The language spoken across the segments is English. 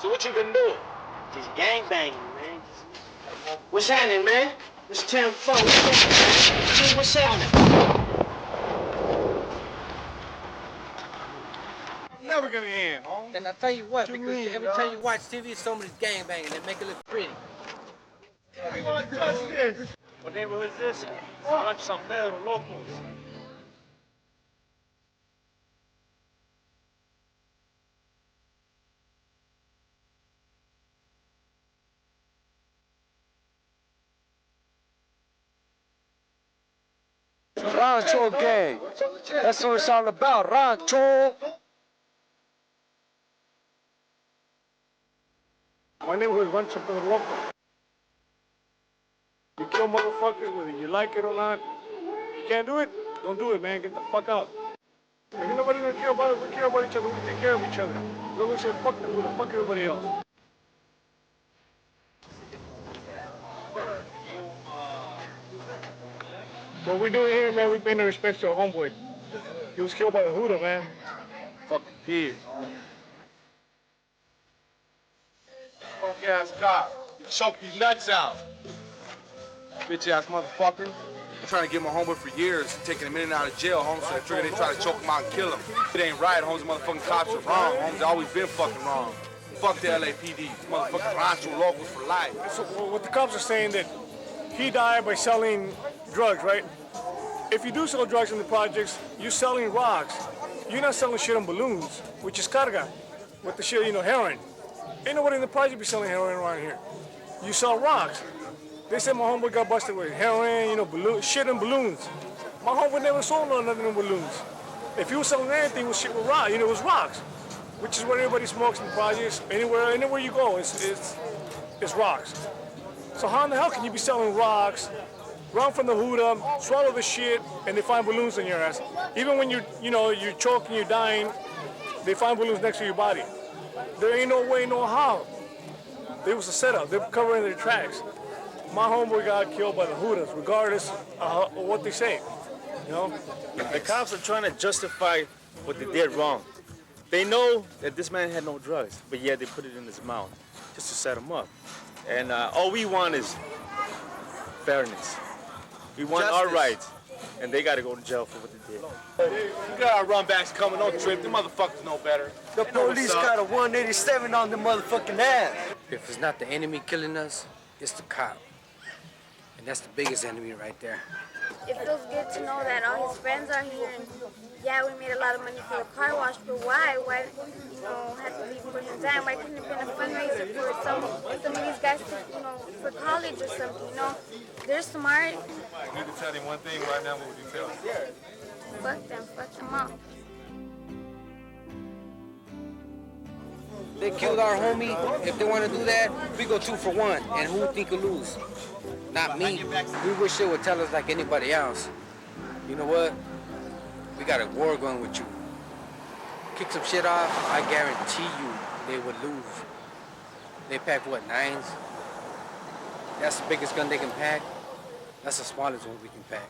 So what you been doing? Just gangbanging, man. What's happening, man? It's 10-4. What's happening? Never gonna end, huh? And I tell you what, because every time you watch TV, somebody's gangbanging. They make it look pretty. What neighborhood is this? San Pedro Loco. Rancho gang. That's what it's all about. Rancho. My neighborhood is San Pedro Loco. You kill motherfuckers whether you like it or not. You can't do it, don't do it, man. Get the fuck out. If nobody's gonna care about us, we care about each other. We take care of each other. We're gonna say fuck them, we're gonna fuck everybody else. What we doing here, man, we paying the respects to our homeboy. He was killed by the Huda, man. Fucking pig. Fuck ass cop. You choke these nuts out. Bitch ass motherfucker. I'm trying to get my homeboy for years, taking him in and out of jail, homes, so they try to choke him out and kill him. It ain't right, homes, the motherfucking cops are wrong, homes, they always been fucking wrong. Fuck the LAPD, motherfucking Rancho Locals for life. So what the cops are saying that he died by selling drugs, right? If you do sell drugs in the projects, you're selling rocks. You're not selling shit on balloons, which is carga, with the shit, heroin. Ain't nobody in the project be selling heroin around here. You sell rocks. They said my homeboy got busted with heroin, shit in balloons. My homeboy never sold nothing in balloons. If he was selling anything, it was shit with rock, it was rocks, which is what everybody smokes in the projects. Anywhere you go, it's rocks. So how in the hell can you be selling rocks, run from the Huda, swallow the shit, and they find balloons in your ass? Even when you're choking, you're dying, they find balloons next to your body. There ain't no way, no how. There was a setup. They were covering their tracks. My homeboy got killed by the Hudas, regardless of what they say. The cops are trying to justify what they did wrong. They know that this man had no drugs, but yet they put it in his mouth just to set him up. And all we want is fairness. We want our rights, and they got to go to jail for what they did. We got our runbacks coming on trip. The motherfuckers know better. The police got a 187 on the motherfucking ass. If it's not the enemy killing us, it's the cop. And that's the biggest enemy right there. It feels good to know that all his friends are here, and yeah, we made a lot of money for the car wash, but why? Why, have to be for him dying? Why couldn't it have been a fundraiser for some of these guys to, for college or something, They're smart. If you could tell him one thing right now, what would you tell him? Fuck them up. They killed our homie. If they want to do that, we go 2 for 1. And who think will lose? Not me. We wish they would tell us like anybody else. You know what? We got a war going with you. Kick some shit off, I guarantee you they would lose. They pack what, 9s? That's the biggest gun they can pack. That's the smallest one we can pack.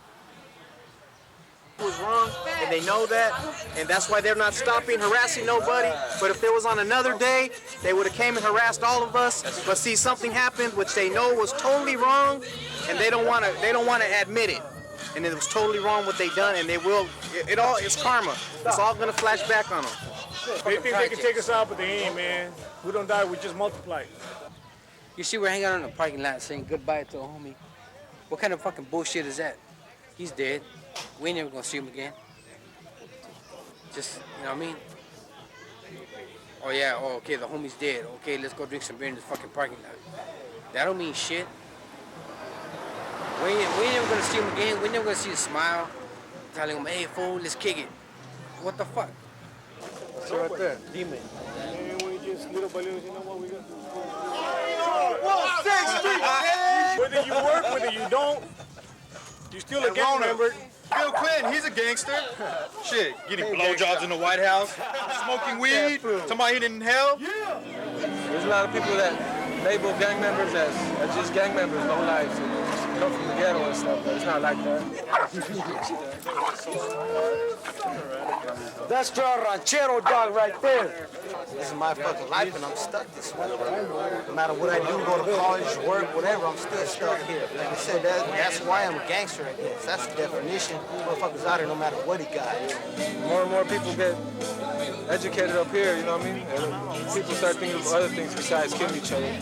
It was wrong, and they know that, and that's why they're not stopping, harassing nobody. But if there was on another day, they would have came and harassed all of us. But see, something happened which they know was totally wrong, and they don't want to admit it. And it was totally wrong what they done, and they will. It's karma. It's all gonna flash back on them. They think they can take us out, but they ain't, man. We don't die, we just multiply. You see, we're hanging out in the parking lot saying goodbye to a homie. What kind of fucking bullshit is that? He's dead. We ain't never gonna see him again. Just, you know what I mean? Oh yeah, okay, the homie's dead. Okay, let's go drink some beer in this fucking parking lot. That don't mean shit. We ain't never gonna see him again. We ain't never gonna see his smile. Telling him, hey fool, let's kick it. What the fuck? That's right there. Demon. And we just little balloons, you know what we got? Whether you work, whether you don't, you still a gang member. Bill Clinton, he's a gangster. Shit, getting blowjobs in the White House, smoking weed, somebody hidden in hell. There's a lot of people that label gang members as That's just gang members, no lives. You come from the ghetto and stuff, but it's not like that. That's the ranchero dog right there. This is my fucking life, and I'm stuck this way. No matter what I do, go to college, work, whatever, I'm still stuck here. Like I said, that's why I'm a gangster, I guess. That's the definition. Motherfuckers out here, no matter what he got. More and more people get educated up here, you know what I mean? And people start thinking of other things besides killing each other.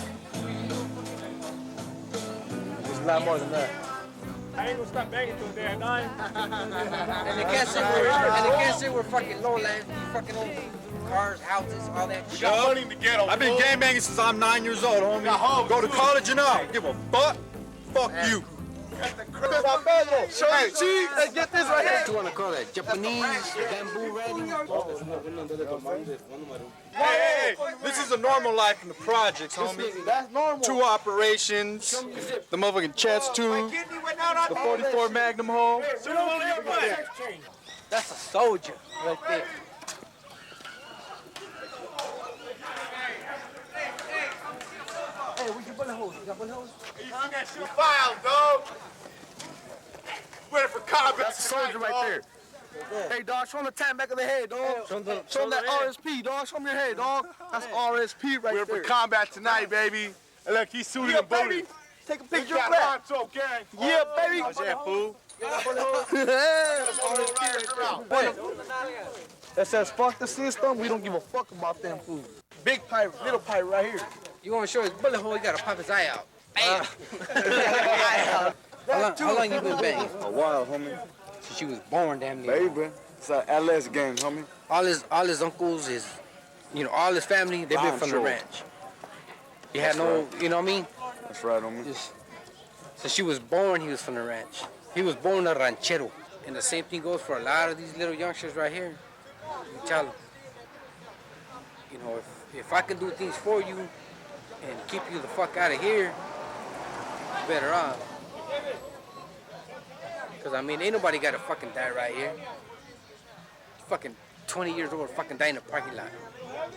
There's a lot more than that. I ain't gonna stop banging till the day I die. And they can't say we're fucking low life, fucking old cars, houses, all that shit. Got money in the ghetto. I've been gangbanging since I'm 9 years old, homie. Go to college and all. Give a fuck. Fuck you. Hey, get this right here. What you wanna call that? Japanese bamboo riding? Hey, this is a normal life in the projects, homie. That's normal. 2 operations, the motherfucking chest tube, the 44 Magnum hole. That's a soldier right there. Hey, where's your bullet holes? You got bullet holes? You filed, dog. Ready for combat. That's a soldier right there. Hey, dog, show him the tap back of the head, dog. Show him that RSP, dog. Show him your head, dog. That's RSP right We're there. for combat tonight, baby. And look, he's suited and booted. Take a picture of that. gang. Yeah, baby. How's that, fool? That says fuck the system. We don't give a fuck about them fools. Big pipe, little pipe right here. You wanna show his bullet hole, you gotta pop his eye out. Bam! How long you been banging? A while, homie. Since you was born, damn near. Baby, it's an LS game, homie. All his uncles, all his family, they've been from the ranch. He had no, you know what I mean? That's right, homie. Just, since he was born, he was from the ranch. He was born a ranchero. And the same thing goes for a lot of these little youngsters right here. You tell them, if I can do things for you and keep you the fuck out of here, you're better off. Because, ain't nobody got to fucking die right here. Fucking 20 years old, fucking die in a parking lot.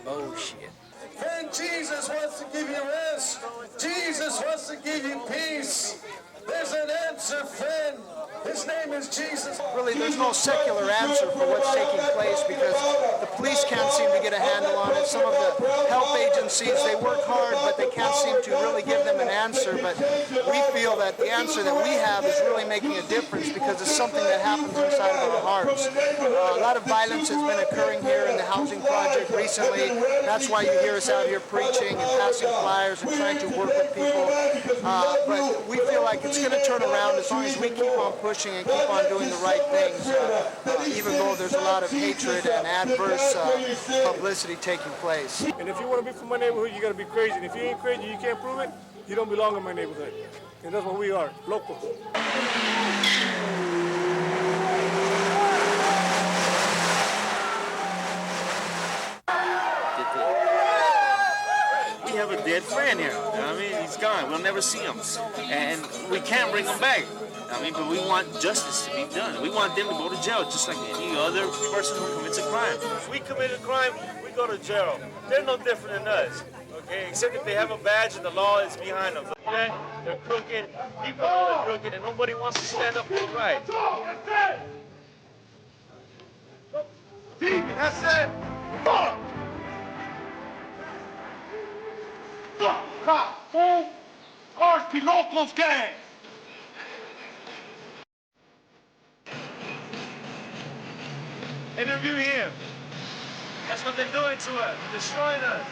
Bullshit. Friend, Jesus wants to give you rest. Jesus wants to give you peace. There's an answer, friend. His name is Jesus. Really, there's no secular answer for what's taking place because the police can't seem to get a handle on it. Some of the health agencies, they work hard, but they can't seem to really give them an answer. But we feel that the answer that we have is really making a difference because it's something that happens inside of our hearts. A lot of violence has been occurring here in the housing project recently. That's why you hear us out here preaching and passing flyers and trying to work with people. But we feel like it's going to turn around as long as we keep on pushing and keep on doing the right things, even though there's a lot of hatred and adverse publicity taking place. And if you want to be from my neighborhood, you got to be crazy. And if you ain't crazy, you can't prove it, you don't belong in my neighborhood. And that's what we are, locals. We have a dead friend here. You know what I mean? He's gone. We'll never see him. And we can't bring him back. But we want justice to be done. We want them to go to jail just like any other person who commits a crime. If we commit a crime, we go to jail. They're no different than us, okay? Except that they have a badge and the law is behind them. Okay? They're crooked, people know they're crooked, and nobody wants to stand up for the right. That's it. Fuck. Cop, fool. RSP Locos gang. Interview him. That's what they're doing to us, destroying us.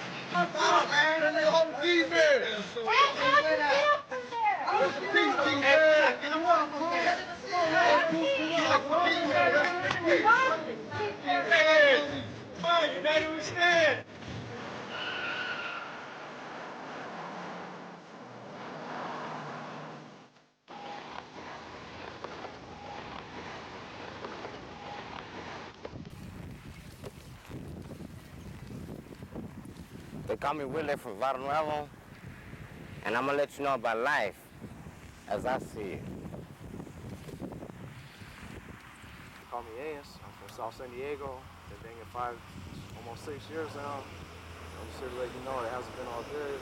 They call me Willie from Barrio Nuevo, and I'm gonna let you know about life as I see it. Call me Ace. I'm from South San Diego. Been banging almost 6 years now. I'm just here to let you know it hasn't been all good.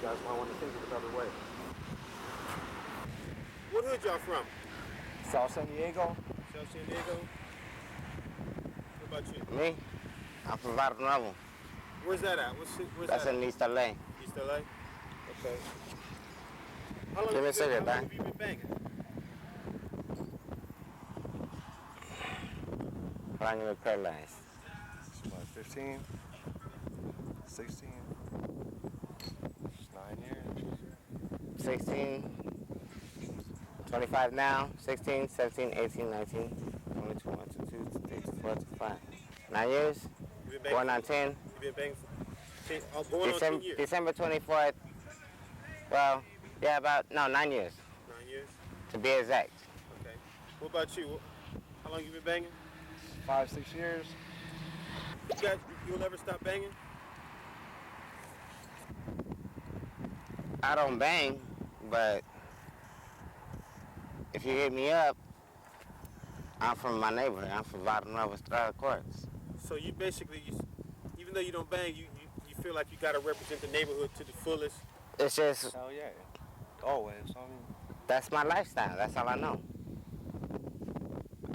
guys might want to think of another way. What hood y'all from? South San Diego. South San Diego. What about you? Me? I'm from Barrio Nuevo. Where's that at? Where's That's that in at? East LA. East LA? Okay. How long, Give me a second, how long have you been banging? How long you been paralyzed? What, 15? 16? 9 years. 16, 25 now, 16, 17, 18, 19, 22, 1, 2, 3, 4, 5. 9 years? Going on 10. You've been banging for going on 10 years. December 24th. Well, yeah, 9 years. 9 years? To be exact. Okay. What about you? How long you been banging? 5, 6 years. You'll never stop banging? I don't bang, but if you hit me up, I'm from my neighborhood. I'm from Nueva Courts. So you basically, even though you don't bang, you feel like you got to represent the neighborhood to the fullest? It's just... Hell yeah. Always. I mean, that's my lifestyle. That's all I know.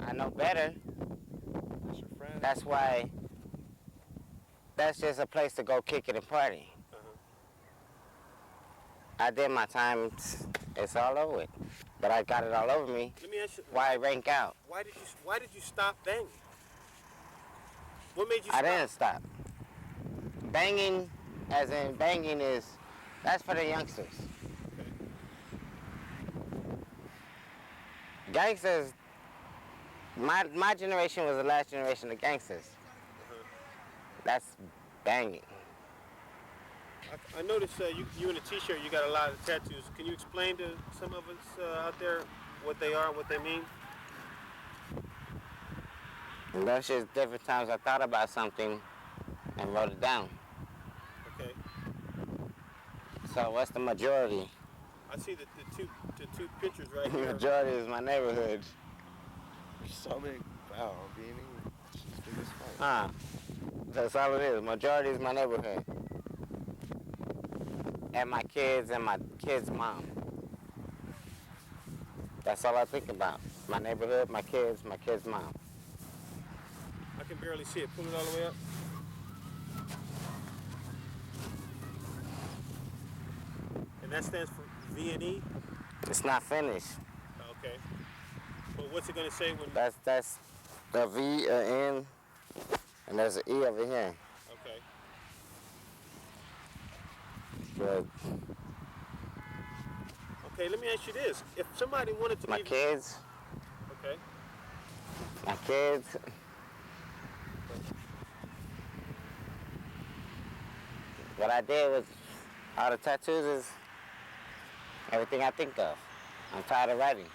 I know better. that's your friend. That's why... That's just a place to go kick it and party. I did my time. It's all over with. But I got it all over me. Let me ask you, why rank out? Why did you stop banging? What made you stop? I didn't stop. Banging, as in banging is, that's for the youngsters. Okay. Gangsters, my generation was the last generation of gangsters. That's banging. I noticed you in a t-shirt, you got a lot of tattoos. Can you explain to some of us out there what they are, what they mean? And that's just different times I thought about something and wrote it down. Okay. So what's the majority? I see the two pictures right The here. majority is my neighborhood. So many. Wow, being That's all it is. Majority is my neighborhood. And my kids and my kids' mom. That's all I think about. My neighborhood, my kids' mom. I can barely see it. Pull it all the way up. And that stands for V&E? It's not finished. Okay. But what's it going to say when... That's the V, a N, and there's an E over here. Okay. But okay, let me ask you this. If somebody wanted to my kids, okay. My kids, what I did was, all the tattoos is everything I think of. I'm tired of writing.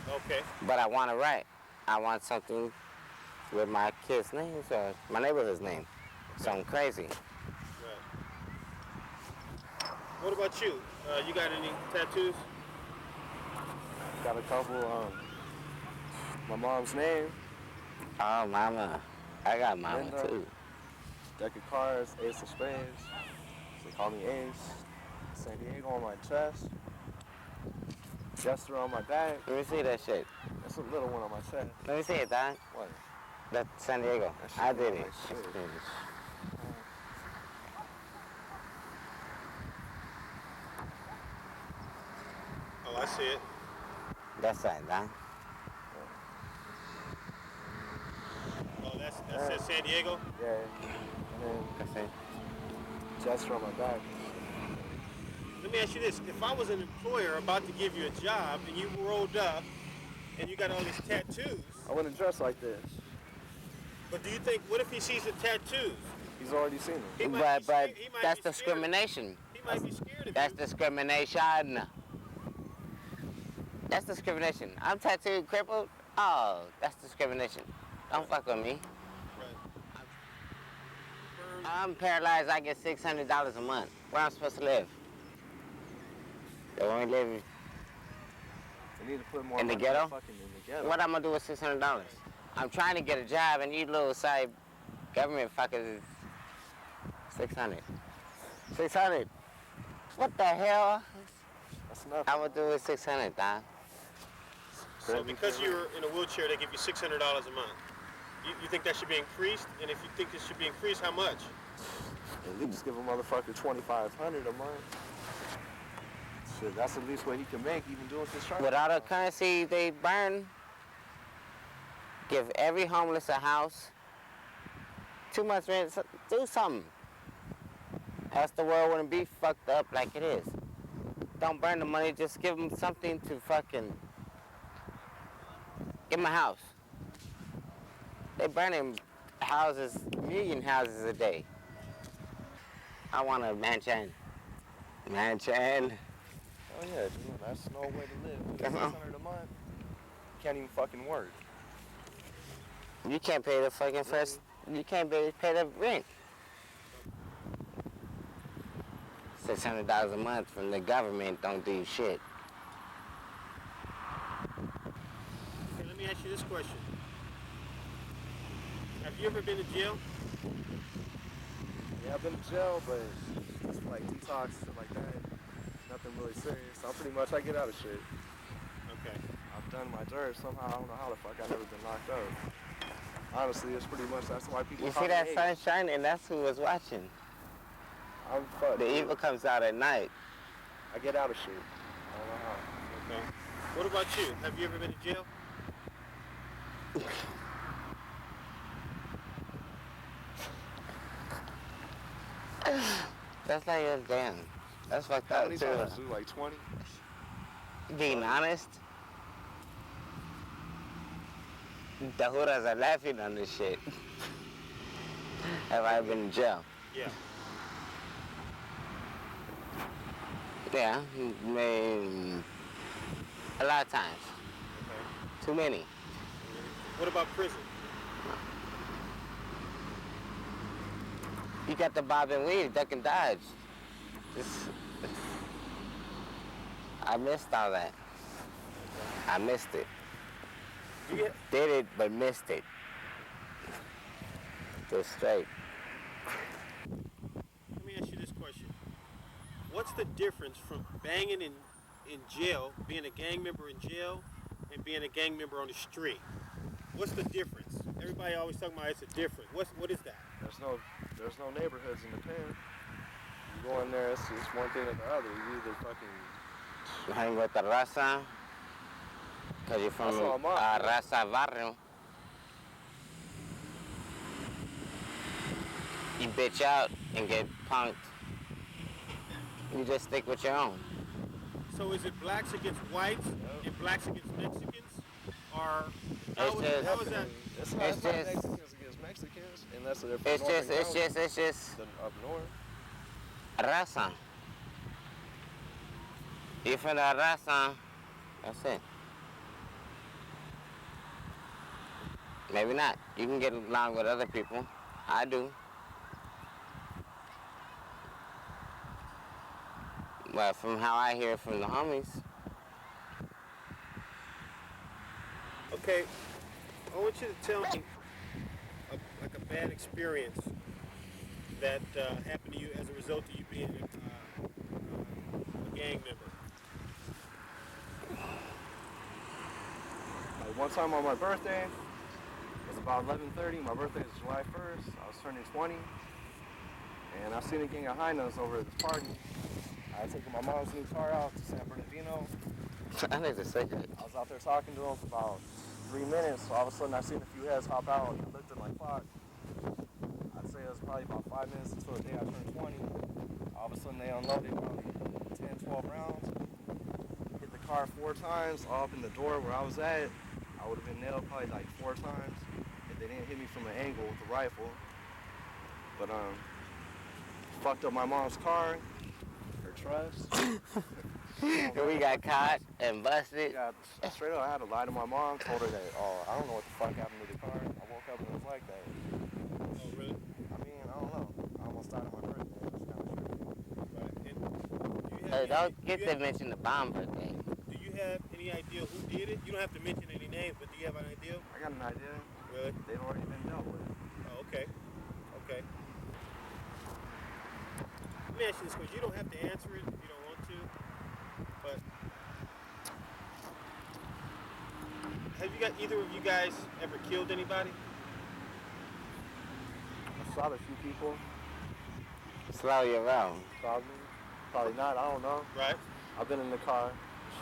Okay. But I want to write. I want something with my kids' names or my neighborhood's name. Something crazy. Right. What about you? You got any tattoos? Got a couple. My mom's name. Oh, mama. I got mama Linda. too. Deck of cards, ace of spades. They call me Ace. San Diego on my chest. Jester on my back. Let me see that shit. That's a little one on my chest. Let me see it, Don. What? That's San Diego. That I shit did look it. like shit. Oh, I see it. That's right, Don. Oh, that says San Diego? Yeah. And then That's it. Jester on my back. Let me ask you this. If I was an employer about to give you a job and you rolled up and you got all these tattoos. I wouldn't dress like this. But do you think, what if he sees the tattoos? He's already seen them. But that's discrimination. He might be scared of That's you. discrimination. That's discrimination. I'm tattooed, crippled. Oh, that's discrimination. Don't fuck with me. I'm paralyzed. I get $600 a month. Where I'm supposed to live? They only live We need to put more in the money ghetto. fucking in the ghetto. What I'm gonna do with $600? I'm trying to get a job, and you little side government fuckers is 600. 600. What the hell? That's nothing. I would do it 600, dog. So because you're in a wheelchair, they give you $600 a month. You think that should be increased? And if you think it should be increased, how much? And you just give a motherfucker $2,500 a month. Shit, that's the least what he can make, even doing construction. With all the currency they burn, give every homeless a house, 2 months rent, do something. Else the world wouldn't be fucked up like it is. Don't burn the money, just give them something to fucking, give them a house. They burning houses, million houses a day. I want a mansion. Mansion. Oh yeah, dude, that's no way to live. $600 a month, you can't even fucking work. You can't pay the fucking first, you can't pay the rent. $600 a month from the government don't do shit. Okay, let me ask you this question. Have you ever been to jail? Yeah, I've been to jail, but it's like detox, shit like that. Nothing really serious. So I get out of shit. Okay. I've done my dirt somehow. I don't know how the fuck I've never been locked up. Honestly, it's pretty much that's why people. You see that sun shining? That's who was watching. I'm fucked. The evil comes out at night. I get out of shit. I don't know how. Okay. What about you? Have you ever been to jail? That's like a damn. That's fucked How up many too. times? Dude, like 20? Being honest, the hoodas are laughing on this shit. Have I been in jail? Yeah. Yeah, maybe a lot of times. Okay. Too many. What about prison? You got the bob and weave, duck and dodge. I missed all that. I missed it. Did it, but missed it. Just straight. Let me ask you this question. What's the difference from banging in jail, being a gang member in jail, and being a gang member on the street? What's the difference? Everybody always talking about it's a difference. What is that? There's no neighborhoods in the pen. You go in there, it's one thing or the other. You either fucking You hang with the raza, because you're from raza barrio. You bitch out and get punked. You just stick with your own. So is it blacks against whites and blacks against Mexicans? Or It's how is that? It's not Mexicans against Mexicans unless they're from It's just up north. raza. You're from the raza, that's it. Maybe not. You can get along with other people. I do. But from how I hear from the homies, Okay, I want you to tell me like a bad experience that happened to you as a result of you being a gang member. Like one time on my birthday, it was about 11:30. My birthday is July 1st. I was turning 20, and I seen a gang of hyenas over at this party. I had taken my mom's new car out to San Bernardino. I need to say that. I was out there talking to them for about 3 minutes. So all of a sudden I seen a few heads hop out and I looked at my clock. I'd say it was probably about 5 minutes until the day I turned 20. All of a sudden they unloaded probably 10, 12 rounds. Hit the car 4 times, all up in the door where I was at. I would have been nailed probably like 4 times if they didn't hit me from an angle with the rifle. But fucked up my mom's car, her trust. We got caught and busted. Straight up, I had to lie to my mom, told her that, I don't know what the fuck happened to the car. I woke up and it was like that. Oh, really? I mean, I don't know. I almost died on my birthday. It was kind of tricky. Right. And Hey, don't get to mention the bomb birthday. Do you have any idea who did it? You don't have to mention any names, but do you have an idea? I got an idea. Really? They'd already been dealt with. Oh, okay. Okay. me ask you this question. You don't have to answer it if you don't want to, but have either of you guys ever killed anybody? I shot a few people. Slow you around. Probably not, I don't know. Right. I've been in the car,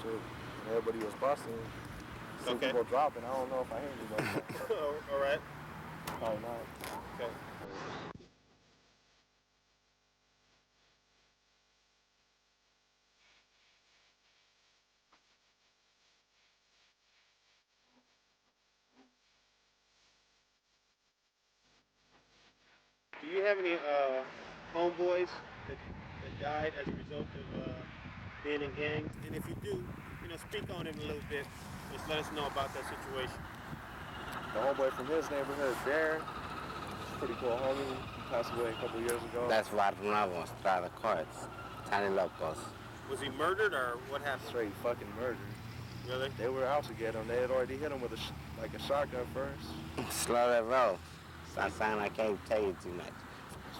shit, and everybody was busting. Some people dropping, I don't know if I hit anybody. All right. Probably not. Okay. Do you have any homeboys that died as a result of being in gangs? And if you do, speak on it a little bit. Just let us know about that situation. The homeboy from his neighborhood, Darren, pretty cool homie. He passed away a couple years ago. That's right from now on, Strata Courts, Tiny Locos. Was he murdered or what happened? Straight fucking murdered. Really? They were out to get him. They had already hit him with a shotgun first. Slow that roll. Stop saying I can't tell you too much. That's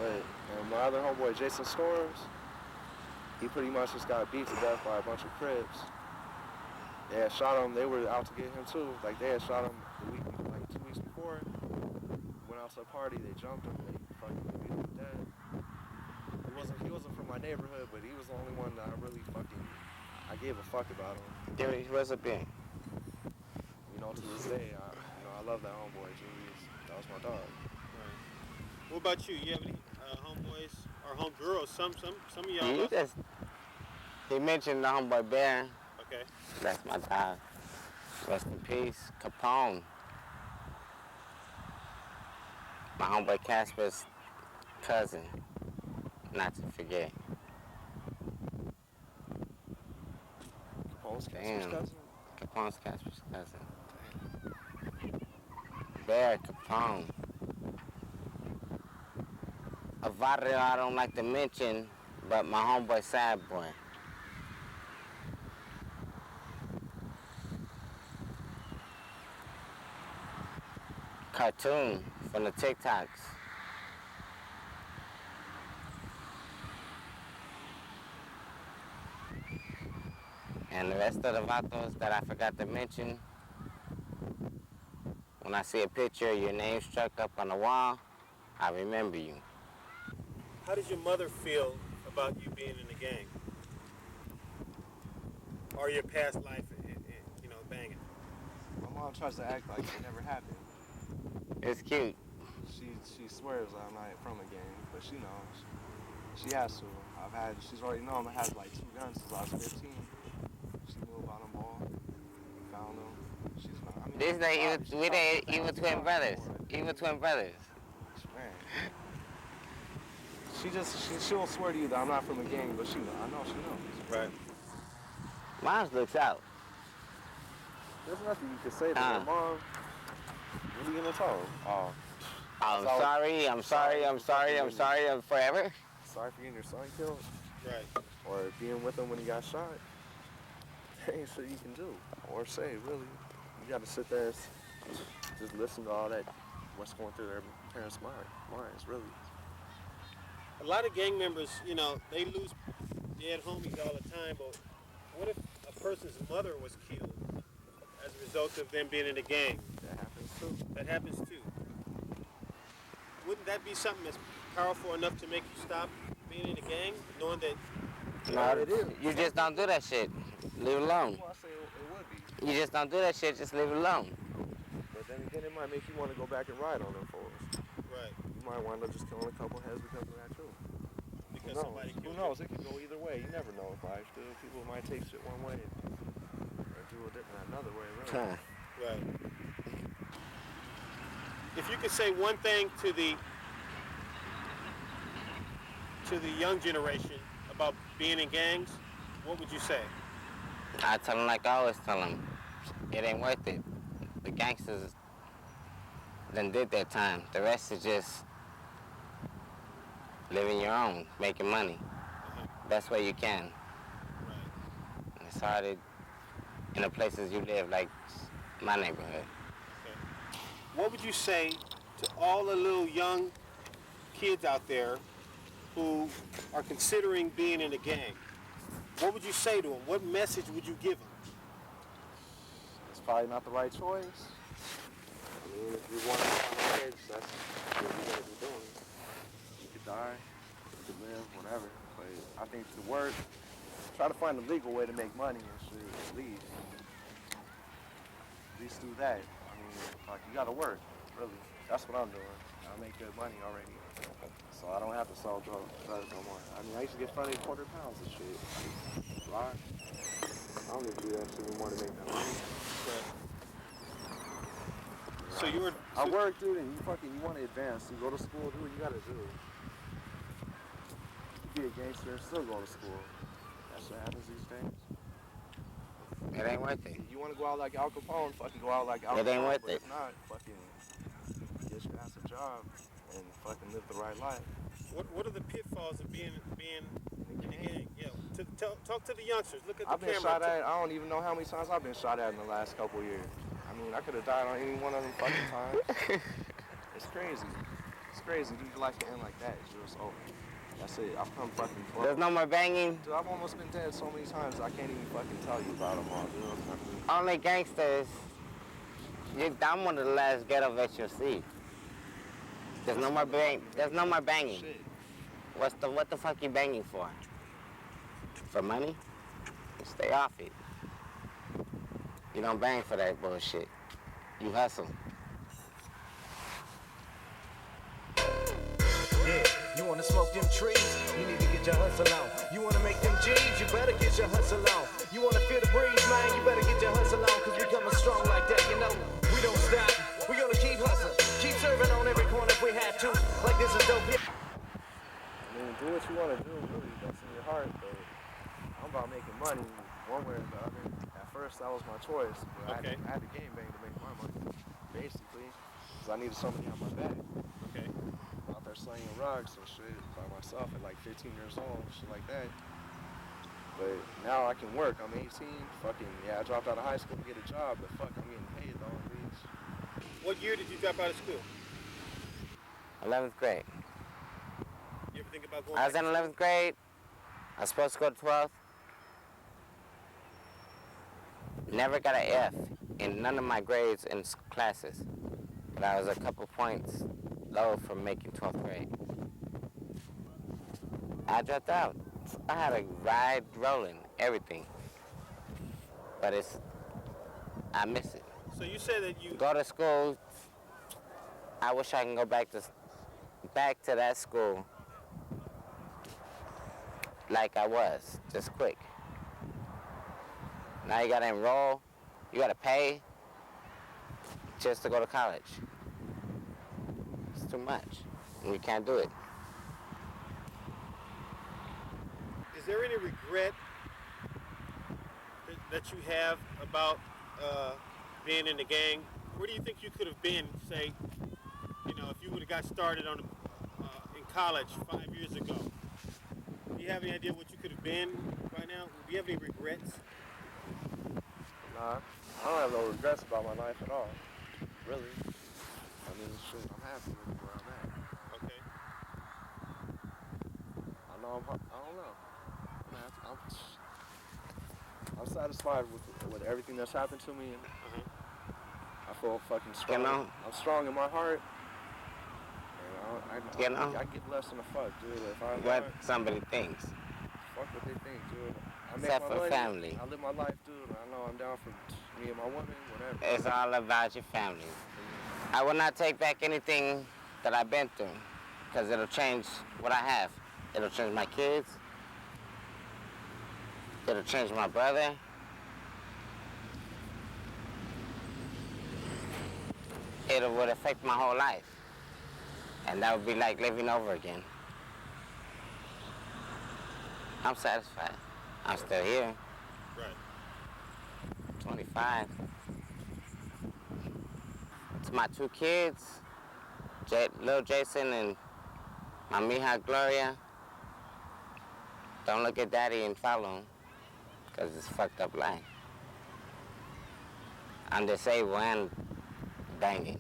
right. But my other homeboy, Jason Storms, he pretty much just got beat to death by a bunch of Crips. They had shot him. They were out to get him too. Like they had shot him 2 weeks before. Went out to a party. They jumped him. They fucking beat him to death. He wasn't from my neighborhood, but he was the only one that I gave a fuck about him. There he was a being. To this day, I love that homeboy, Julius. That was my dog. Right. What about you? You have any homeboys or homegirls? Some of y'all. He mentioned the homeboy Bear. Okay. That's my dog. Rest in peace, Capone. My homeboy Casper's cousin. Not to forget. Capone's Casper's cousin? Capone's Casper's cousin. Bear Capone. A barrio I don't like to mention, but my homeboy Sad Boy. Cartoon from the TikToks. And the rest of the vatos that I forgot to mention, when I see a picture of your name struck up on the wall, I remember you. How does your mother feel about you being in the gang? Or your past life, banging? My mom tries to act like it never happened. It's cute. She swears I'm not from a gang, but she knows. She has to. She's already known I had like 2 guns since I was 15. She knew about them all. Found them. She's not. These days, we were twin brothers. We were twin brothers. Man. She'll swear to you that I'm not from a gang, but I know she knows. Right. Mom looks out. There's nothing you can say to her mom. What are you gonna tell her? Oh. I'm sorry, I'm forever. Sorry for getting your son killed? Right. Or being with him when he got shot? There ain't shit you can do. Or say, really. You gotta sit there and just listen to all that, what's going through their parents' minds, really. A lot of gang members, they lose dead homies all the time, but what if a person's mother was killed as a result of them being in a gang? That happens too. Wouldn't that be something that's powerful enough to make you stop being in a gang, knowing that? No, you just don't do that shit. Leave it alone. Well, I say it would be. You just don't do that shit, just leave it alone. But then again, it might make you want to go back and ride on them fools. Right. You might wind up just killing a couple heads because of that too. Because somebody killed you. Who knows? It could go either way. You never know with life, dude. People might take shit one way or do it another way, really. Right. If you could say one thing to the young generation about being in gangs, what would you say? I tell them like I always tell them, it ain't worth it. The gangsters done did their time. The rest is just living your own, making money. Best way you can. Right. And it's hard in the places you live, like my neighborhood. What would you say to all the little young kids out there who are considering being in a gang, what would you say to them? What message would you give them? It's probably not the right choice. I mean, if you want to find kids, that's what you're going to be doing. You could die, you could live, whatever. But I think to work, try to find a legal way to make money and shit, at least. At least do that. I mean, like, you got to work, really. That's what I'm doing. I make good money already. So I don't have to sell drugs no more. I mean, I used to get funny £250 and shit. Right? I don't need to do that shit anymore to make that money. So I work, dude, and you want to advance. You go to school, do what you gotta do. You be a gangster and still go to school. That's what happens these days. It ain't worth it. You want to go out like Al Capone, fucking go out like Al Capone. It ain't worth but it. It's not. Fucking get your ass a job and fucking live the right life. What are the pitfalls of being in the gang? Yeah. Talk to the youngsters. Look at the I've been camera. shot at. I don't even know how many times I've been shot at in the last couple years. I mean, I could have died on any one of them fucking times. It's crazy. It's crazy. Dude, your life can end like that. It's just over. That's it. I've come fucking close. There's no more banging. Dude, I've almost been dead so many times I can't even fucking tell you about them all, dude. I mean, Only gangsters. I'm one of the last ghetto vets you'll see. There's no more banging. shit. What the fuck you banging for? For money? Stay off it. You don't bang for that bullshit. You hustle. Yeah, you wanna smoke them trees? You need to get your hustle on. You wanna make them G's? You better get your hustle on. You wanna feel the breeze, man? You better get your hustle on. Cause we coming strong like that, you know. We don't stop. We gonna keep hustling. Keep serving on every corner if we have to. Like this is dope. I mean, do what you want to do, really. That's in your heart, but I'm about making money one way or the other. At first, that was my choice, but I had to game bang to make my money, basically, because I needed somebody on my back. Okay. Out there slinging rocks and shit by myself at like 15 years old, shit like that. But now I can work. I'm 18. Fucking, yeah, I dropped out of high school to get a job, but fuck, I'm getting paid though, at least. What year did you drop out of school? 11th grade. You ever think about going I was in 11th grade. I was supposed to go to 12th. Never got an F in none of my grades in classes. But I was a couple points low from making 12th grade. I dropped out. I had a ride rolling, everything. But I miss it. So you said that you Go to school. I wish I can go back to that school like I was, just quick. Now you gotta enroll, you gotta pay just to go to college. It's too much, and you can't do it. Is there any regret that you have about being in the gang? Where do you think you could have been, say, you know, if you would have got started on in college 5 years ago? Do you have any idea what you could have been right now? Do you have any regrets? Nah, I don't have no regrets about my life at all, really. I mean, shit, I'm happy with where I'm at. Okay. I don't know. I'm satisfied with everything that's happened to me, and I feel fucking strong. You know? I'm strong in my heart. And I get less than a fuck, dude. If I What somebody thinks. fuck what they think, dude. I make Except my for money, family. I live my life, dude. I know I'm down for me and my woman, whatever. It's all about your family. I will not take back anything that I've been through, because it'll change what I have. It'll change my kids. It'll change my brother. It would affect my whole life. And that would be like living over again. I'm satisfied. I'm still here. Right. 25. To my two kids, little Jason and my mija Gloria, don't look at daddy and follow him, because it's fucked up life. I'm disabled and banging.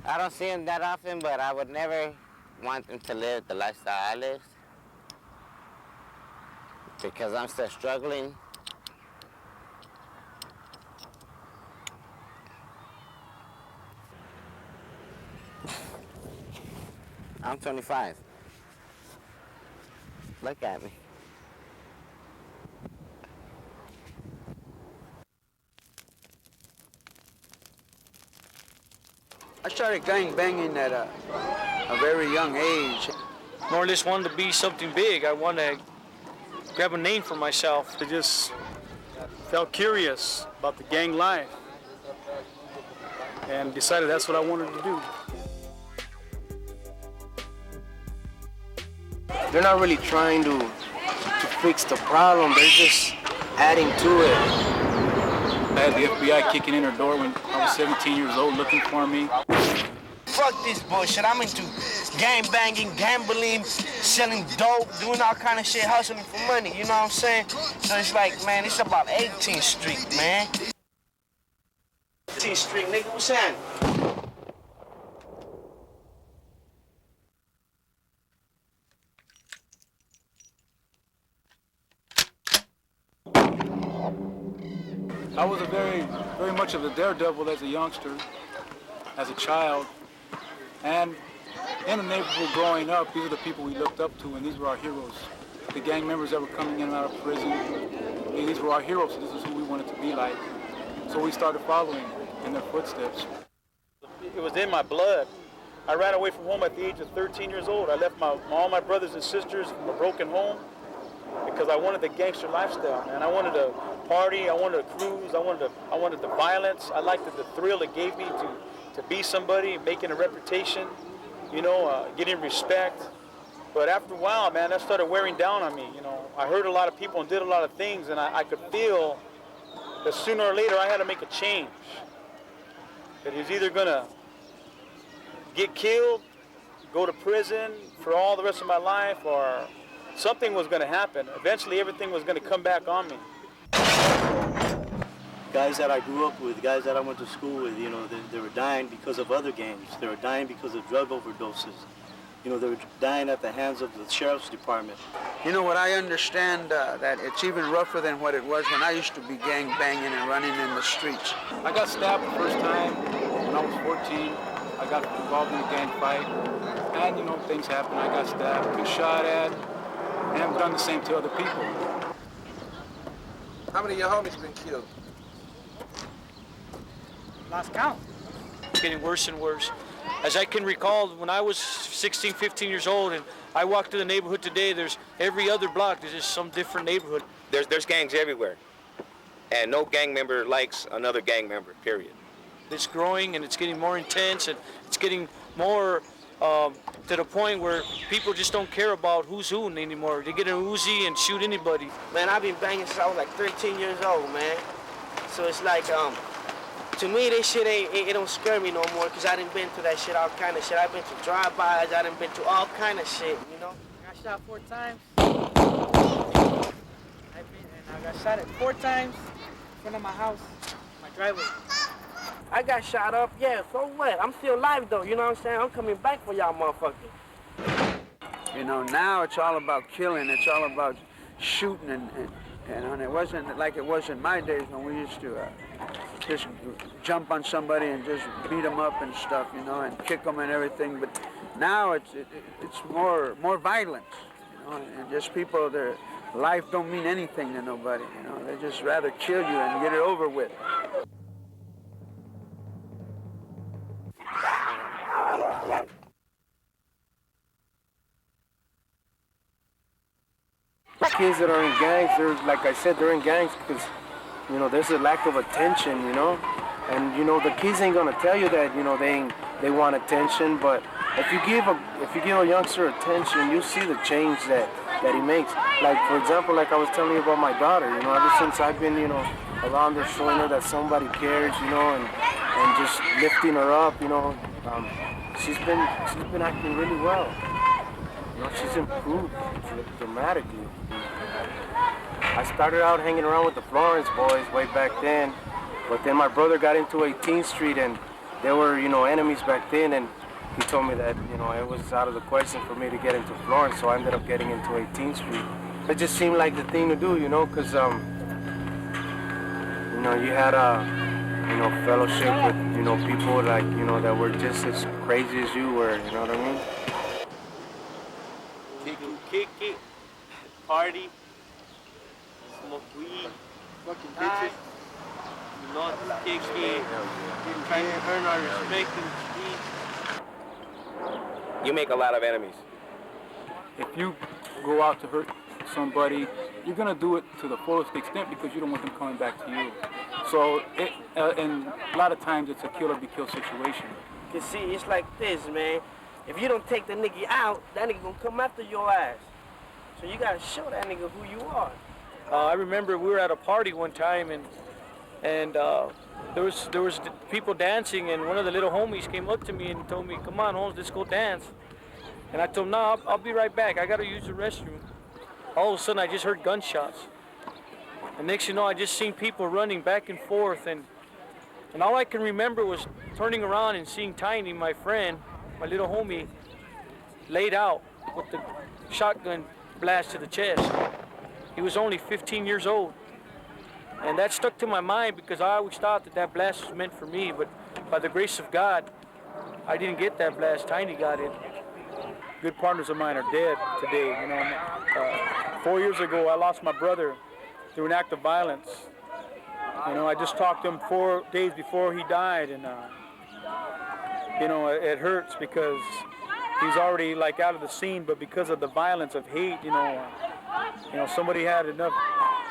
I don't see them that often, but I would never want them to live the lifestyle I live because I'm still struggling. I'm 25. Look at me. I started gang banging at a very young age. More or less wanted to be something big. I wanted to grab a name for myself. I just felt curious about the gang life and decided that's what I wanted to do. They're not really trying to fix the problem, they're just adding to it. I had the FBI kicking in her door when I was 17 years old looking for me. Fuck this bullshit. I'm into gang banging, gambling, selling dope, doing all kind of shit, hustling for money, you know what I'm saying? So it's like, man, it's about 18th Street, man. 18th Street, nigga, what's happening? I was very much of a daredevil as a youngster, as a child, and in the neighborhood growing up, these are the people we looked up to, and these were our heroes. The gang members that were coming in and out of prison, these were our heroes, so this is who we wanted to be like. So we started following in their footsteps. It was in my blood. I ran away from home at the age of 13 years old. I left all my brothers and sisters from a broken home because I wanted the gangster lifestyle, man. I wanted to party, I wanted to cruise, I wanted the violence. I liked the thrill it gave me to be somebody, making a reputation, you know, getting respect. But after a while, man, that started wearing down on me, you know. I heard a lot of people and did a lot of things, and I could feel that sooner or later I had to make a change. That he was either gonna get killed, go to prison for all the rest of my life, or something was gonna happen. Eventually everything was gonna come back on me. Guys that I grew up with, guys that I went to school with, you know, they were dying because of other gangs. They were dying because of drug overdoses. You know, they were dying at the hands of the sheriff's department. You know what, I understand that it's even rougher than what it was when I used to be gang banging and running in the streets. I got stabbed the first time when I was 14. I got involved in a gang fight, and you know, things happen. I got stabbed, been shot at, and I've done the same to other people. How many of your homies been killed? Lost count. It's getting worse and worse. As I can recall, when I was 16, 15 years old, and I walk through the neighborhood today, there's every other block, there's just some different neighborhood. There's gangs everywhere, and no gang member likes another gang member, period. It's growing, and it's getting more intense, and it's getting more to the point where people just don't care about who's who anymore. They get an Uzi and shoot anybody. Man, I've been banging since I was like 13 years old, man. So it's like, to me, this shit it don't scare me no more, because I done been through that shit, all kind of shit. I've been to drive-bys, I done been to all kind of shit, you know? I got shot 4 times. I got shot at 4 times in front of my house, my driveway. I got shot up, yeah, so what? I'm still alive, though, you know what I'm saying? I'm coming back for y'all motherfuckers. You know, now it's all about killing, it's all about shooting, and it wasn't like it was in my days when we used to just jump on somebody and just beat them up and stuff, you know, and kick them and everything. But now it's more violence, you know, and just people, their life don't mean anything to nobody, you know. They just rather kill you and get it over with. Kids that are in gangs, they're, like I said, they're in gangs because, you know, there's a lack of attention, you know, and you know the kids ain't gonna tell you that, you know, they want attention, but if you give a youngster attention, you see the change that he makes. Like, for example, like I was telling you about my daughter, you know, ever since I've been, you know, around her, showing her that somebody cares, you know, and just lifting her up, you know, she's been acting really well. You know, she's improved dramatically. I started out hanging around with the Florence Boys way back then, but then my brother got into 18th Street and they were, you know, enemies back then, and he told me that, you know, it was out of the question for me to get into Florence, so I ended up getting into 18th Street. It just seemed like the thing to do, you know, because, you know, you had you know, fellowship with, you know, people like, you know, that were just as crazy as you were, you know what I mean? Kick it, party, smoke weed, fucking bitches. You know, kick it, trying to earn our respect and You make a lot of enemies. If you go out to hurt somebody, you're gonna do it to the fullest extent because you don't want them coming back to you. So, and a lot of times it's a kill or be killed situation. You see, it's like this, man. If you don't take the nigga out, that nigga gonna come after your ass. So you gotta show that nigga who you are. I remember we were at a party one time and there was people dancing, and one of the little homies came up to me and told me, "Come on, Holmes, let's go dance." And I told him, "No, I'll be right back. I gotta use the restroom." All of a sudden, I just heard gunshots. And next you know, I just seen people running back and forth, and all I can remember was turning around and seeing Tiny, my friend, my little homie, laid out with the shotgun blast to the chest. He was only 15 years old. And that stuck to my mind because I always thought that that blast was meant for me, but by the grace of God, I didn't get that blast. Tiny got it. Good partners of mine are dead today. You know, 4 years ago, I lost my brother through an act of violence. You know, I just talked to him 4 days before he died, and you know, it hurts because he's already like out of the scene, but because of the violence of hate, you know, somebody had enough,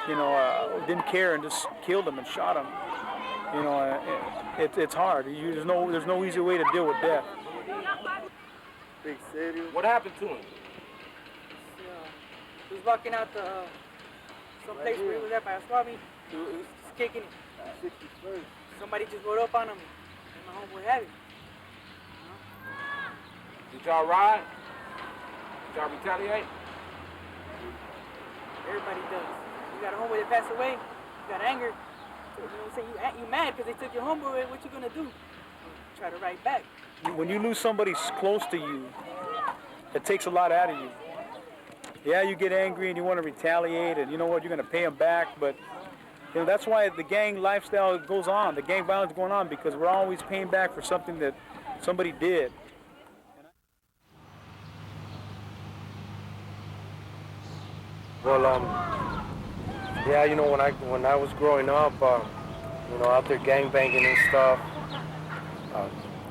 you know, didn't care and just killed him and shot him. You know, it's hard. There's no easy way to deal with death. Big city. What happened to him? He was walking out to some place where he was at by a swap meet. He was kicking it. Somebody just rode up on him, and my homeboy had it. Did y'all ride? Did y'all retaliate? Everybody does. You got a homeboy that passed away, you got anger. So, you know what I'm saying? You mad because they took your homeboy away. What you gonna do? Try to write back. When you lose somebody close to you, it takes a lot out of you. Yeah, you get angry and you want to retaliate, and you know what, you're going to pay them back, but you know, that's why the gang lifestyle goes on, the gang violence going on, because we're always paying back for something that somebody did. Well, yeah, you know, when I was growing up, you know, out there gangbanging and stuff,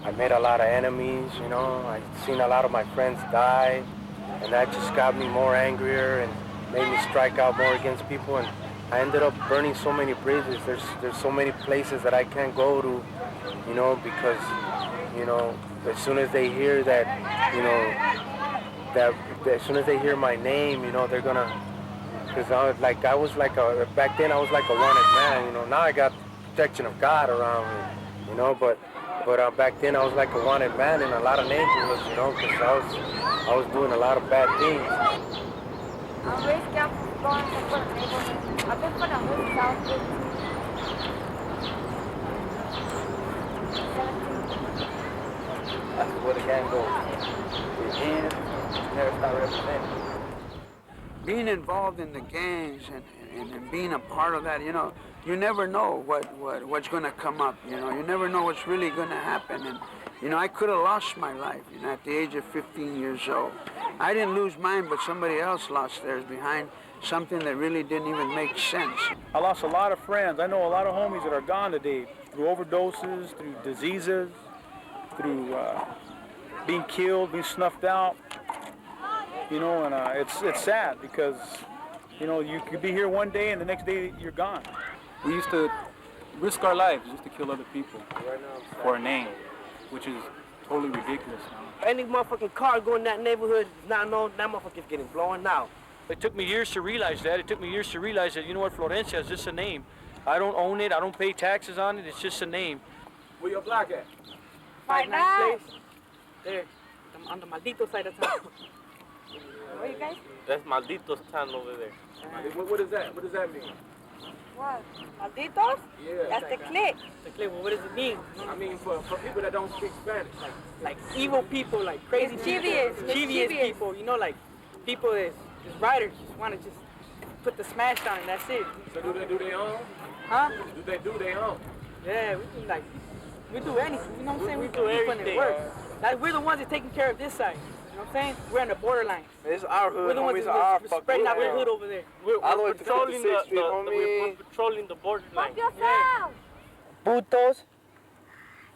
I made a lot of enemies, you know. I seen a lot of my friends die, and that just got me more angrier and made me strike out more against people. And I ended up burning so many bridges. There's so many places that I can't go to, you know, because, you know, as soon as they hear that, you know, that as soon as they hear my name, you know, they're gonna, because back then I was like a wanted man, you know. Now I got protection of God around me, you know, but back then I was like a wanted man in a lot of neighborhoods, you know, because I was doing a lot of bad things. I'm raised up going to the neighborhood. I've been for the whole South 15. That's where the gang goes. You're in, never stop representing. Being involved in the gangs and being a part of that, you know, you never know what's going to come up, you know. You never know what's really going to happen. And, you know, I could have lost my life, you know, at the age of 15 years old. I didn't lose mine, but somebody else lost theirs behind something that really didn't even make sense. I lost a lot of friends. I know a lot of homies that are gone today through overdoses, through diseases, through being killed, being snuffed out. You know, and it's sad because, you know, you could be here one day and the next day you're gone. We used to risk our lives just to kill other people for a name, which is totally ridiculous now. Any motherfucking car going in that neighborhood is not known, that motherfucker's getting blown out. It took me years to realize that. It took me years to realize that, you know what, Florencia is just a name. I don't own it. I don't pay taxes on it. It's just a name. Where your block at? 59th place. There, on the Maldito side of town. Where you guys? That's Maldito's town over there. What is that? What does that mean? What? Malditos? Yeah. That's the clique. The clique, well, what does it mean? I mean, for people that don't speak Spanish, like evil people, like crazy mischievous people, you know, like people that's just riders, just want to just put the smash down and that's it. So do they do their own? Huh? Do they do their own? Yeah, we do anything, you know what I'm saying? We We do put everything. in work. Like, we're the ones that taking care of this side. You know what I'm saying? We're on the borderline. It's our hood, We're the ones homies, that our we're fucking spreading out the hood. hood over there. All the way We're to patrolling 56 feet, homie. we're patrolling the borderline. yourself. Putos.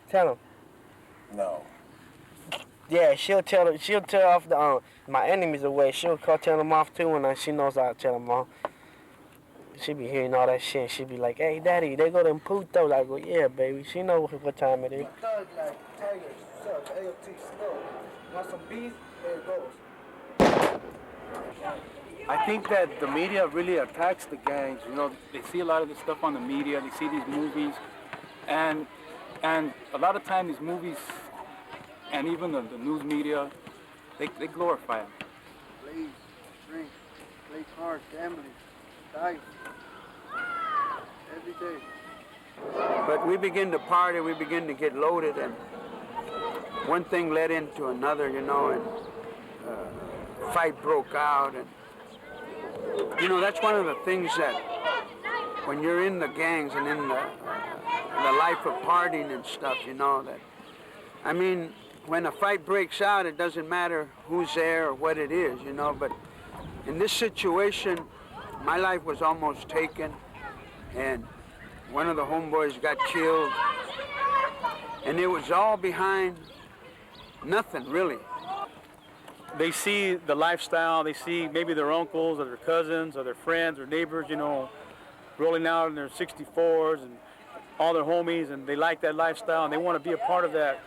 Tell him. No. Yeah, she'll tell off the my enemies away. She'll tell them off too, and she knows I'll tell them off. She be hearing all that shit. She be like, "Hey, daddy, they go them putos." I go, "Yeah, baby." She know what time it is. Thug like Tiger, Suck, AOT, Snow. Want some beef? There it goes. I think that the media really attacks the gangs. You know, they see a lot of this stuff on the media. They see these movies, and a lot of time these movies, and even the news media, they glorify them. Please, drink, play cards, gambling, dice, every day. But we begin to party, we begin to get loaded, and one thing led into another, you know, and fight broke out, and you know, that's one of the things that when you're in the gangs and in the life of partying and stuff, you know, that, I mean, when a fight breaks out, it doesn't matter who's there or what it is, you know, but in this situation, my life was almost taken, and one of the homeboys got killed, and it was all behind nothing, really. They see the lifestyle, they see maybe their uncles or their cousins or their friends or neighbors, you know, rolling out in their 64s and all their homies, and they like that lifestyle and they want to be a part of that.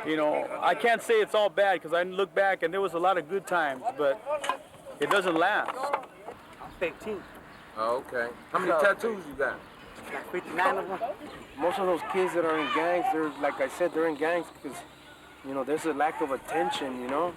You know, I can't say it's all bad because I look back and there was a lot of good times, but it doesn't last. I'm 15. Oh, okay. How many tattoos you got? Like 59 of them. Most of those kids that are in gangs, they're, like I said, they're in gangs because, you know, there's a lack of attention, you know?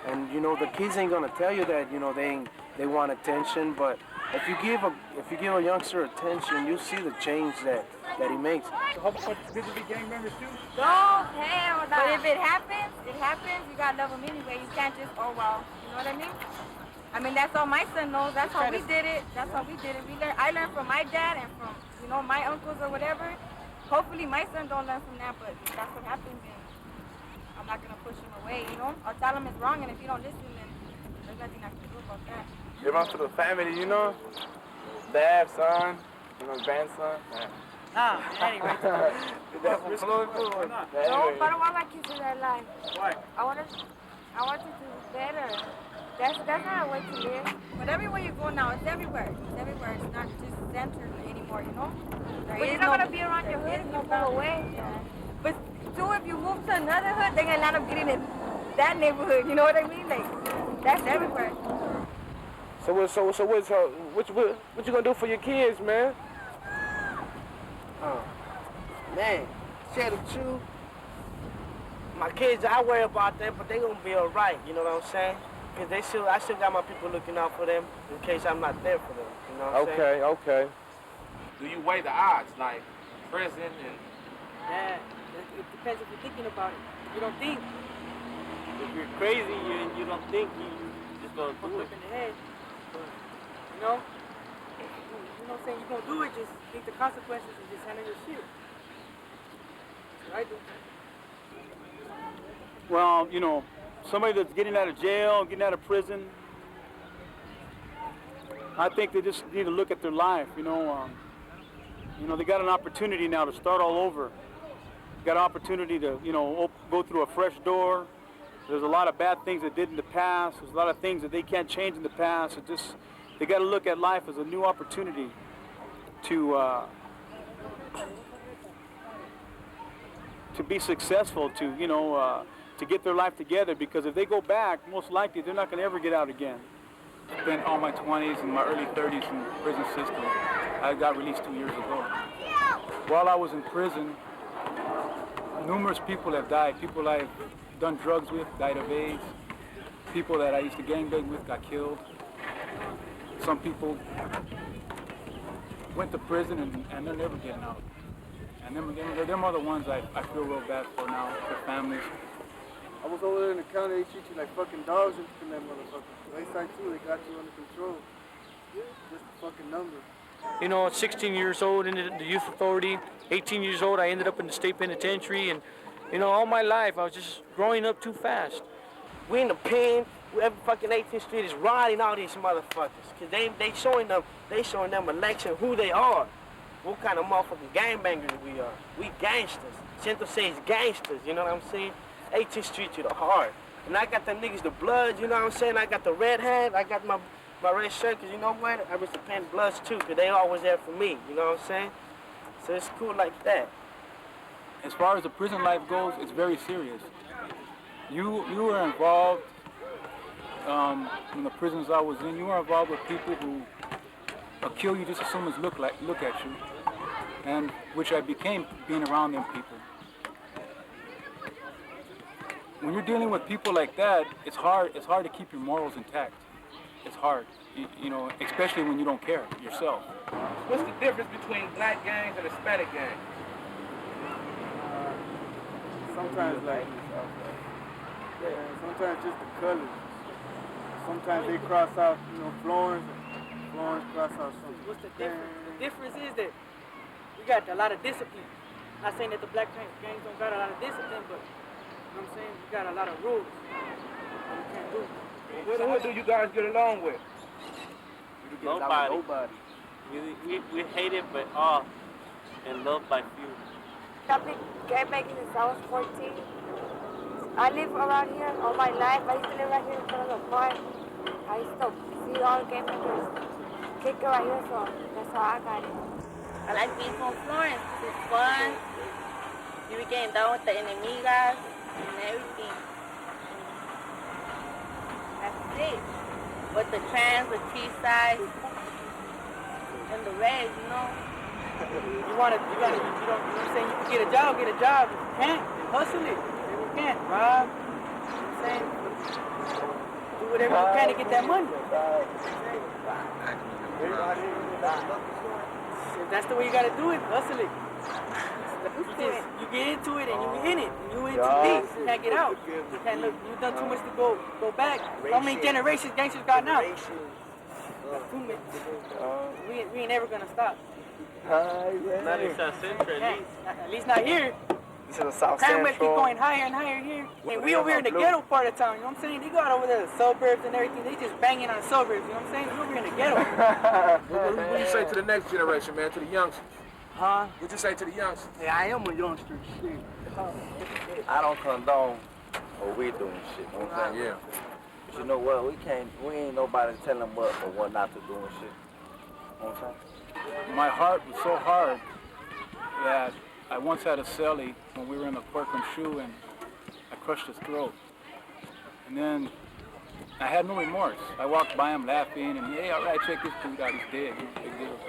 And, you know, the kids ain't gonna tell you that, you know, they want attention, but if you give a youngster attention, you see the change that he makes. So how much did you be gang members too? No, hell no. But if it happens, you gotta love them anyway. You can't just, oh well, you know what I mean? I mean, that's all my son knows. That's how we did it. I learned from my dad and from, you know, my uncles or whatever. Hopefully my son don't learn from that, but if that's what happens, then I'm not gonna push him away, you know? I'll tell him it's wrong, and if you don't listen, then there's nothing I can do about that. It runs to the family, you know? Dad, son, you know, grandson. Nah, anyway. That's what's flowing forward. No, but I want my kids to that life. Why? I want you to do better. That's not a way to live. But everywhere you go now, it's everywhere. It's everywhere. It's not just centered anymore, you know? But you're not gonna be around your hood if you go away. But too, if you move to another hood, they're gonna end up getting in that neighborhood. You know what I mean? Like, that's everywhere. So what you gonna do for your kids, man? Man, tell the truth, my kids, I worry about them, but they gonna be all right, you know what I'm saying? Because I still got my people looking out for them in case I'm not there for them, you know what I'm saying? Okay. Do you weigh the odds, like prison and... Yeah, it depends if you're thinking about it. You don't think. If you're crazy and you don't think, you just gonna do it. In the head. But, you know what I'm saying? You're gonna do it, just think the consequences and just handle your shit. That's what I do. Well, you know, somebody that's getting out of jail, getting out of prison, I think they just need to look at their life, you know. They got an opportunity now to start all over. Got an opportunity to, you know, go through a fresh door. There's a lot of bad things they did in the past. There's a lot of things that they can't change in the past. They got to look at life as a new opportunity to be successful, to get their life together. Because if they go back, most likely they're not going to ever get out again. Spent all my 20s and my early 30s in the prison system. I got released 2 years ago. While I was in prison, numerous people have died. People I've done drugs with died of AIDS. People that I used to gangbang with got killed. Some people went to prison and they're never getting out. And them are the ones I feel real bad for now, their families. I was over there in the county, they treat you like fucking dogs in that motherfucker. Wayside too, they got you under control. Just a fucking number. You know, at 16 years old, into the youth authority. 18 years old, I ended up in the state penitentiary, and you know, all my life I was just growing up too fast. We in the pen. Every fucking 18th Street is riding all these motherfuckers, cause they showing them election who they are, what kind of motherfucking gangbangers we are. We gangsters. Centro says gangsters. You know what I'm saying? 18th Street to the heart. And I got them niggas the Bloods. You know what I'm saying? I got the red hat. I got my red shirt, cause you know what? I was the Pen Bloods too, cause they always there for me. You know what I'm saying? So it's cool like that. As far as the prison life goes, it's very serious. You were involved in the prisons I was in. You were involved with people who will kill you just as soon as look at you, and which I became being around them people. When you're dealing with people like that, it's hard to keep your morals intact. It's hard, you know, especially when you don't care yourself. What's the difference between black gangs and Hispanic gangs? Sometimes like, sometimes just the colors. Sometimes they cross out, you know, Florence cross out something. What's the difference? The difference is that we got a lot of discipline. Not saying that the black gangs don't got a lot of discipline, but you know what I'm saying? We got a lot of rules that we can't do. What do you guys get along with? Nobody. We hate it by all and loved by few. I've been gangbanging since I was 14. I live around here all my life. I used to live right here in front of the farm. I used to see all the gangbangers kick it right here, so that's how I got it. I like being from Florence. It's fun. You be getting down with the enemigas and everything. That's it. With the trans, the T-size, and the reds, you know. You know what I'm saying? You can get a job. If you can't, hustle it. If you can't, rob. You know what I'm saying? Do whatever you can to get that money. If that's the way you gotta do it, hustle it. You get into it and you in it. You in too deep. You can't get out. You can't look. You've done too much to go back. How many generations gangsters got now? Too many. We ain't ever gonna stop. Not in South Central, at least not here. This is the South Crime Central. keep going higher and higher here. And we over here in the ghetto part of town, you know what I'm saying? They go out over there, the suburbs and everything. They just banging on the suburbs, you know what I'm saying? We over here in the ghetto. What do you say to the next generation, man, to the youngsters? Huh? What you say to the youngsters? Yeah, I am a youngster. Shit. I don't condone what we doing shit. You know what I'm saying? Yeah. But you know what? We ain't nobody telling them what or what not to do and shit. You know what I'm saying? My heart was so hard that I once had a cellie when we were in the Corcoran shoe and I crushed his throat. And then I had no remorse. I walked by him laughing and, hey, all right, check this dude out, he's dead. He's a big deal.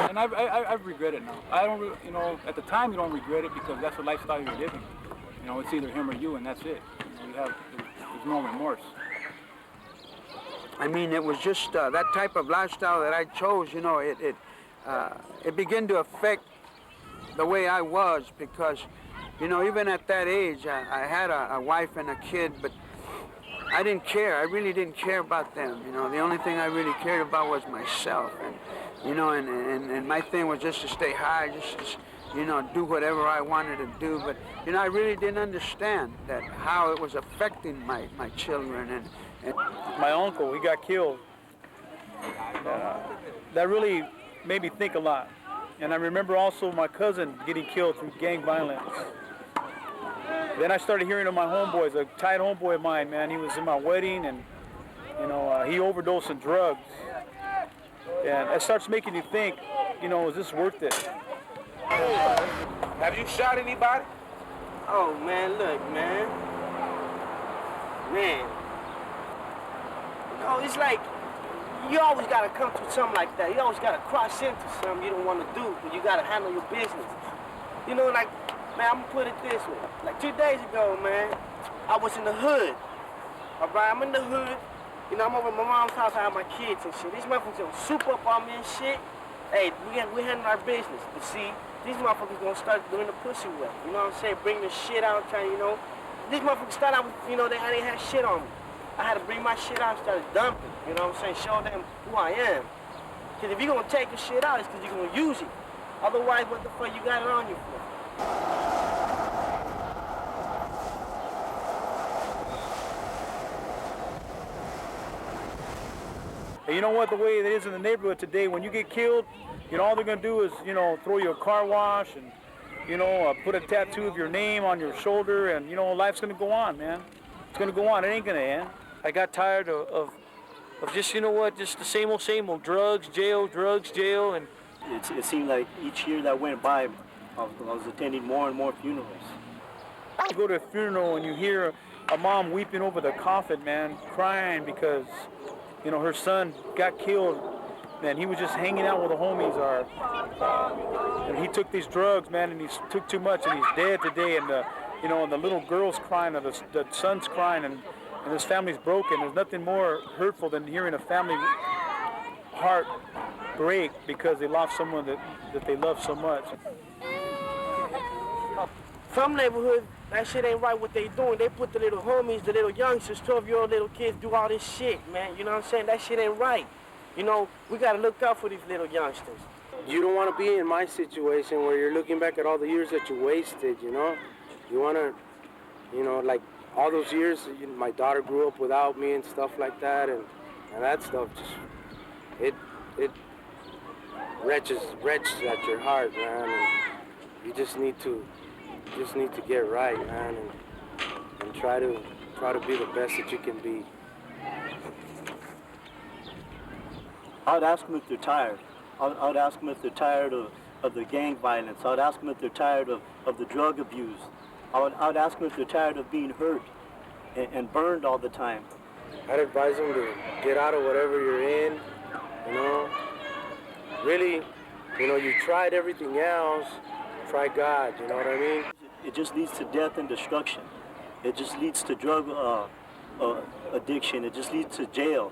And I regret it now. I don't, you know, at the time you don't regret it because that's the lifestyle you're living. You know, it's either him or you, and that's it. You know, there's no remorse. I mean, it was just that type of lifestyle that I chose. You know, it began to affect the way I was because, you know, even at that age, I had a wife and a kid, but I didn't care. I really didn't care about them. You know, the only thing I really cared about was myself, and you know, and my thing was just to stay high, just you know, do whatever I wanted to do. But you know, I really didn't understand that how it was affecting my children and my uncle, he got killed. That really made me think a lot. And I remember also my cousin getting killed through gang violence. Then I started hearing of my homeboys, a tight homeboy of mine, man. He was in my wedding and, you know, he overdosed on drugs. And it starts making you think, you know, is this worth it? Have you shot anybody? Oh, man, look, man. Man. You know, it's like, you always got to come to something like that. You always got to cross into something you don't want to do, but you got to handle your business. You know, like, man, I'm gonna put it this way. Like 2 days ago, man, I was in the hood. All right, I'm in the hood. You know, I'm over at my mom's house, I have my kids and shit. These motherfuckers gonna soup up on me and shit. Hey, we handling our business. But see, these motherfuckers gonna start doing the pussy way. You know what I'm saying? Bring the shit out, trying, you know. These motherfuckers start out with, you know, they had shit on me. I had to bring my shit out and start dumping. You know what I'm saying? Show them who I am. Because if you're gonna take the shit out, it's because you're gonna use it. Otherwise, what the fuck you got it on you for? And you know what, the way it is in the neighborhood today, when you get killed, you know, all they're going to do is, you know, throw you a car wash and, you know, put a tattoo of your name on your shoulder, and, you know, life's going to go on, man. It's going to go on. It ain't going to end. I got tired of just, you know what, just the same old, drugs, jail, and... It seemed like each year that went by, I was attending more and more funerals. You go to a funeral and you hear a mom weeping over the coffin, man, crying because, you know, her son got killed, man. He was just hanging out where the homies are. And he took these drugs, man, and he took too much, and he's dead today. And you know, and the little girl's crying, and the son's crying, and his family's broken. There's nothing more hurtful than hearing a family heart break because they lost someone that they love so much. Some neighborhoods, that shit ain't right what they doing. They put the little homies, the little youngsters, 12-year-old little kids do all this shit, man. You know what I'm saying? That shit ain't right. You know, we gotta look out for these little youngsters. You don't want to be in my situation where you're looking back at all the years that you wasted, you know? You want to, you know, like all those years, my daughter grew up without me and stuff like that, and that stuff just, it wrenches at your heart, man, and you just need to get right, man, and try to be the best that you can be. I would ask them if they're tired. I would ask them if they're tired of the gang violence. I would ask them if they're tired of the drug abuse. I would ask them if they're tired of being hurt and burned all the time. I'd advise them to get out of whatever you're in, you know. Really, you know, you tried everything else, try God, you know what I mean? It just leads to death and destruction. It just leads to drug addiction. It just leads to jail.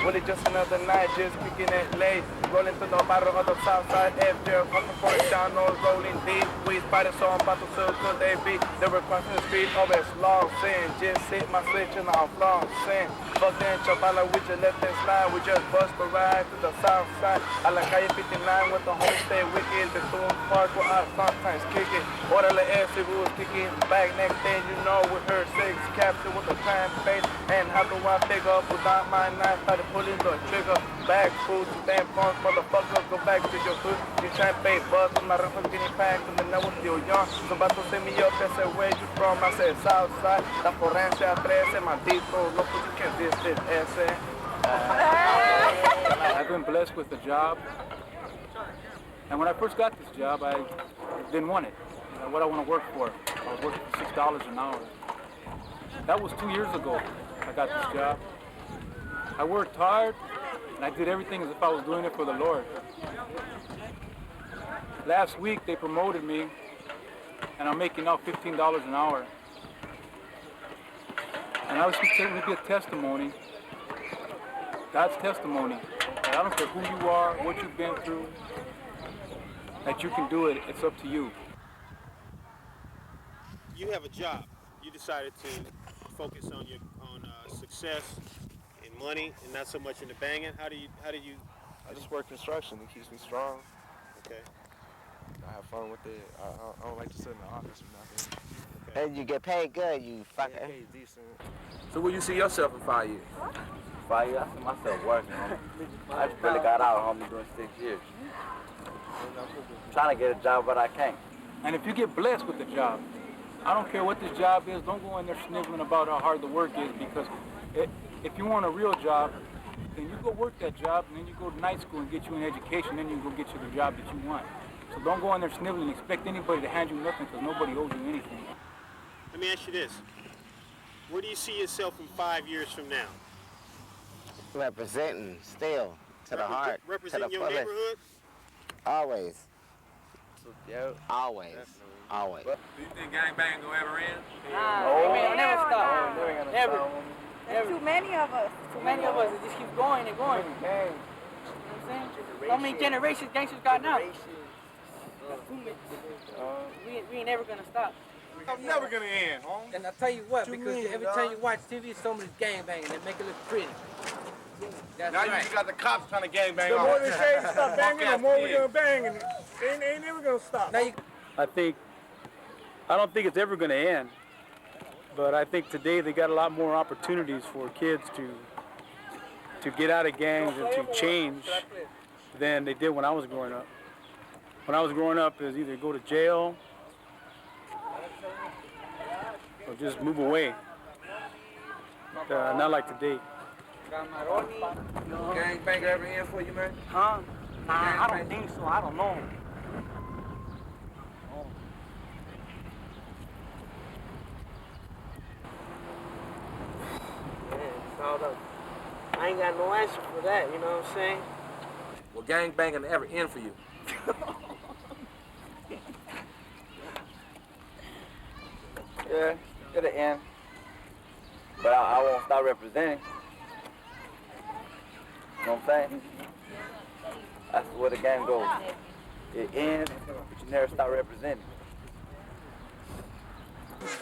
Well, it's just another night, just kicking it late. Rolling through the bottom of the south side, FJ, fucking for the down, no rolling deep. We spotted so I'm about to sell, could they be? They were crossing the street, always long, saying, just hit my switch and I'm long, saying, fuck that, Chabala with your left hand slide. We just bust a ride to the south side. I like calle 59 with the home stay wicked. The Thune Park where I sometimes kick it. Order the ass, we was kicking back next day, you know, with her six capture with the crime face. And how do I pick up without my knife? Started pulling the trigger. Back food to damn punk motherfucker. Go back to your hood. You trying to pay buzz. I'm not a getting packed. And then I was still young. Somebody send me up and said, where you from? I said, south side. La Florence Boys. Maldito Loco. You can't diss this essay. I've been blessed with the job. And when I first got this job, I didn't want it. You know, what I want to work for. I was working for $6 an hour. That was 2 years ago. I got this job. I worked hard, and I did everything as if I was doing it for the Lord. Last week, they promoted me, and I'm making now $15 an hour. And I was going to be a testimony, God's testimony, that I don't care who you are, what you've been through, that you can do it. It's up to you. You have a job. You decided to focus on success and money, and not so much in the banging. How do you? I just work construction. It keeps me strong. Okay. I have fun with it. I don't like to sit in the office or nothing. Okay. And you get paid good, you fucker. Yeah, paid decent. So where you see yourself in 5 years? 5 years? I see myself working, homie. I just really got out, homie, doing 6 years. Trying to get a job, but I can't. And if you get blessed with the job, I don't care what this job is, don't go in there sniveling about how hard the work is, because if you want a real job, then you go work that job, and then you go to night school and get you an education, then you go get you the job that you want. So don't go in there sniveling and expect anybody to hand you nothing, because nobody owes you anything. Let me ask you this. Where do you see yourself in 5 years from now? Representing still, to the heart, Representing to the your fullest. neighborhood? Always. Yeah. Always. Always. Do you think gangbanging gonna ever end? It'll never stop. Never. There's too many of us. Too many of us. It just keeps going and going. You know what I'm saying? How many generations gangsters got now? We ain't never gonna stop. I'm never gonna end, homie. And I tell you what, because every time you watch TV, somebody's gangbanging. They make it look pretty. That's now right. you got the cops trying to gangbang The on more us. they say to stop banging, the more we're gonna bang, and they ain't never gonna stop. I don't think it's ever going to end, but I think today they got a lot more opportunities for kids to get out of gangs and to change than they did when I was growing up. When I was growing up, it was either go to jail or just move away. Not like today. Gangbang ever in for you, man? Huh? Nah, I don't think so. I don't know. Yeah, it's all up. I ain't got no answer for that, you know what I'm saying? Will gangbanging ever end for you? Yeah, it'll end. But I won't stop representing. You know what I'm saying? That's where the game goes. It ends, but you never stop representing.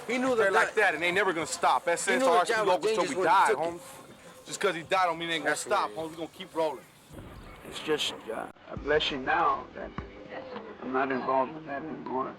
He knew they're like that, and they never gonna stop. That's since RC Loco till we died, homie. Just because he died don't mean they ain't gonna stop, homie. We gonna keep rolling. It's just a blessing now that I'm not involved in that anymore.